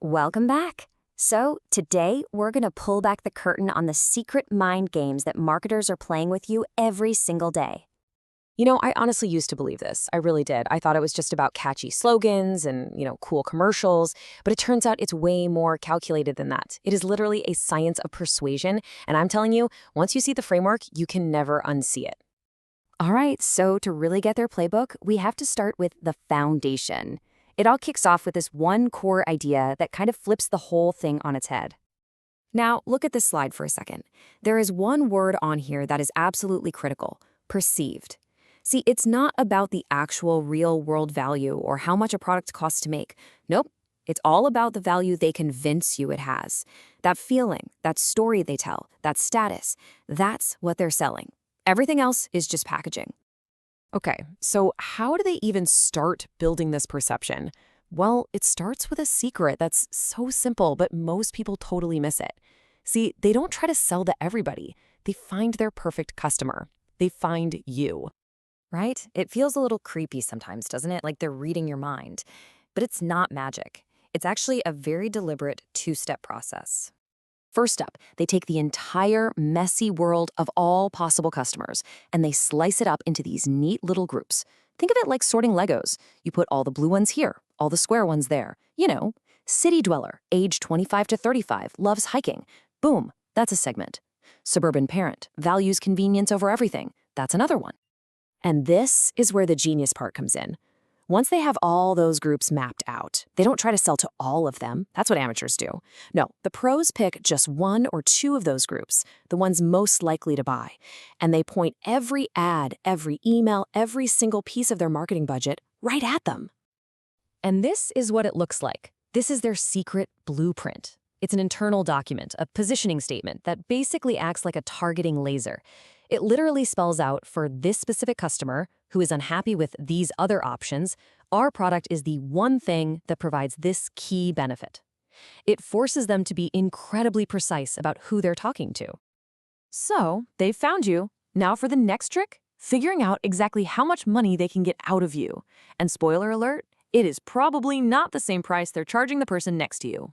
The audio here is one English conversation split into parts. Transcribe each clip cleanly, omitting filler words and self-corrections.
Welcome back. So, today we're going to pull back the curtain on the secret mind games that marketers are playing with you every single day. I honestly used to believe this. I really did. I thought it was just about catchy slogans and, cool commercials, but it turns out it's way more calculated than that. It is literally a science of persuasion, and I'm telling you, once you see the framework, you can never unsee it. All right, so to really get their playbook, we have to start with the foundation. It all kicks off with this one core idea that kind of flips the whole thing on its head. Now, look at this slide for a second. There is one word on here that is absolutely critical: perceived. See, it's not about the actual real-world value or how much a product costs to make. Nope. It's all about the value they convince you it has. That feeling, that story they tell, that status, that's what they're selling. Everything else is just packaging. Okay, so how do they even start building this perception? Well, it starts with a secret that's so simple, but most people totally miss it. See, they don't try to sell to everybody. They find their perfect customer. They find you. Right? It feels a little creepy sometimes, doesn't it? Like they're reading your mind. But it's not magic. It's actually a very deliberate two-step process. First up, they take the entire messy world of all possible customers and they slice it up into these neat little groups. Think of it like sorting Legos. You put all the blue ones here, all the square ones there. City dweller, age 25 to 35, loves hiking. Boom, that's a segment. Suburban parent, values convenience over everything. That's another one. And this is where the genius part comes in. Once they have all those groups mapped out, they don't try to sell to all of them. That's what amateurs do. No, the pros pick just one or two of those groups, the ones most likely to buy, and they point every ad, every email, every single piece of their marketing budget right at them. And this is what it looks like. This is their secret blueprint. It's an internal document, a positioning statement that basically acts like a targeting laser. It literally spells out, for this specific customer who is unhappy with these other options, our product is the one thing that provides this key benefit. It forces them to be incredibly precise about who they're talking to. So, they've found you. Now for the next trick, figuring out exactly how much money they can get out of you. And spoiler alert, it is probably not the same price they're charging the person next to you.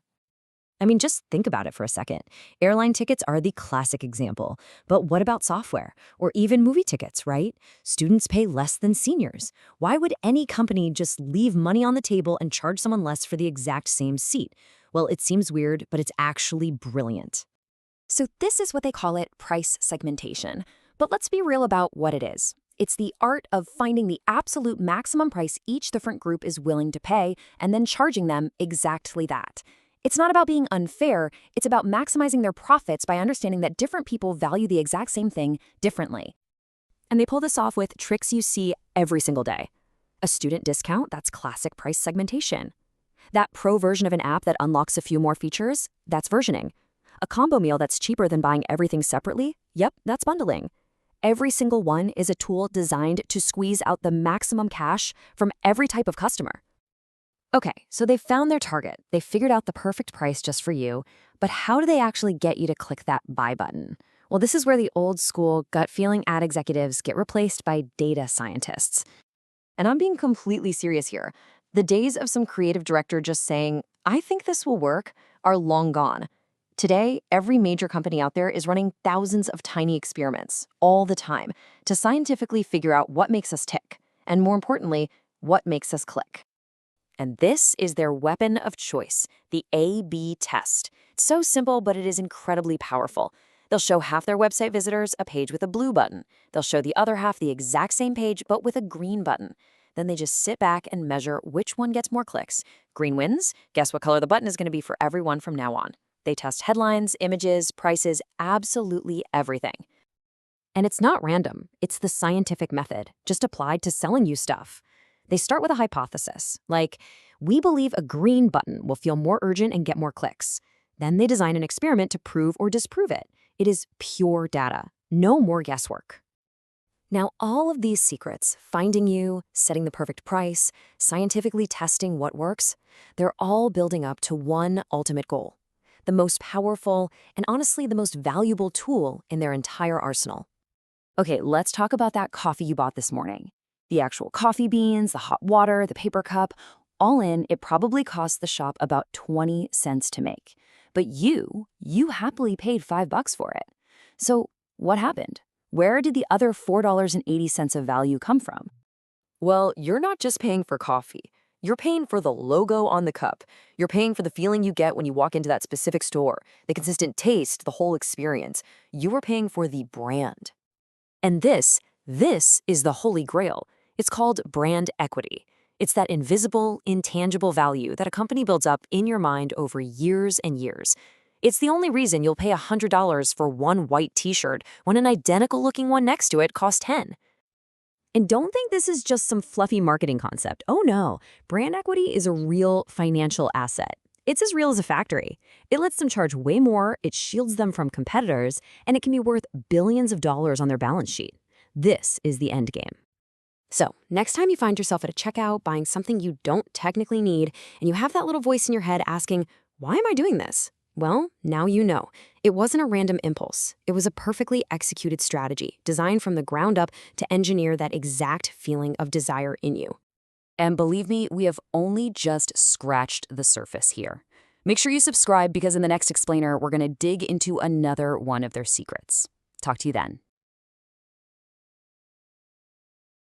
I mean, just think about it for a second. Airline tickets are the classic example. But what about software? Or even movie tickets, right? Students pay less than seniors. Why would any company just leave money on the table and charge someone less for the exact same seat? Well, it seems weird, but it's actually brilliant. So this is what they call it price segmentation. But let's be real about what it is. It's the art of finding the absolute maximum price each different group is willing to pay and then charging them exactly that. It's not about being unfair, it's about maximizing their profits by understanding that different people value the exact same thing differently. And they pull this off with tricks you see every single day. A student discount, that's classic price segmentation. That pro version of an app that unlocks a few more features, that's versioning. A combo meal that's cheaper than buying everything separately, yep, that's bundling. Every single one is a tool designed to squeeze out the maximum cash from every type of customer. Okay, so they've found their target. They've figured out the perfect price just for you, but how do they actually get you to click that buy button? Well, this is where the old school gut feeling ad executives get replaced by data scientists. And I'm being completely serious here. The days of some creative director just saying, "I think this will work," are long gone. Today, every major company out there is running thousands of tiny experiments all the time to scientifically figure out what makes us tick, and more importantly, what makes us click. And this is their weapon of choice, the A/B test. It's so simple, but it is incredibly powerful. They'll show half their website visitors a page with a blue button. They'll show the other half the exact same page, but with a green button. Then they just sit back and measure which one gets more clicks. Green wins. Guess what color the button is going to be for everyone from now on. They test headlines, images, prices, absolutely everything. And it's not random. It's the scientific method, just applied to selling you stuff. They start with a hypothesis, like, we believe a green button will feel more urgent and get more clicks. Then they design an experiment to prove or disprove it. It is pure data, no more guesswork. Now, all of these secrets, finding you, setting the perfect price, scientifically testing what works, they're all building up to one ultimate goal, the most powerful and honestly the most valuable tool in their entire arsenal. Okay, let's talk about that coffee you bought this morning. The actual coffee beans, the hot water, the paper cup, All in, it probably cost the shop about 20 cents to make. But you happily paid $5 for it. So what happened? Where did the other $4.80 of value come from? Well, you're not just paying for coffee. You're paying for the logo on the cup. You're paying for the feeling you get when you walk into that specific store, the consistent taste, the whole experience. You are paying for the brand. And this is the holy grail. It's called brand equity. It's that invisible, intangible value that a company builds up in your mind over years and years. It's the only reason you'll pay $100 for one white t-shirt when an identical-looking one next to it costs $10. And don't think this is just some fluffy marketing concept. Oh no, brand equity is a real financial asset. It's as real as a factory. It lets them charge way more, it shields them from competitors, and it can be worth billions of dollars on their balance sheet. This is the end game. So, next time you find yourself at a checkout buying something you don't technically need, and you have that little voice in your head asking, why am I doing this? Well, now you know. It wasn't a random impulse. It was a perfectly executed strategy designed from the ground up to engineer that exact feeling of desire in you. And believe me, we have only just scratched the surface here. Make sure you subscribe because in the next explainer, we're going to dig into another one of their secrets. Talk to you then.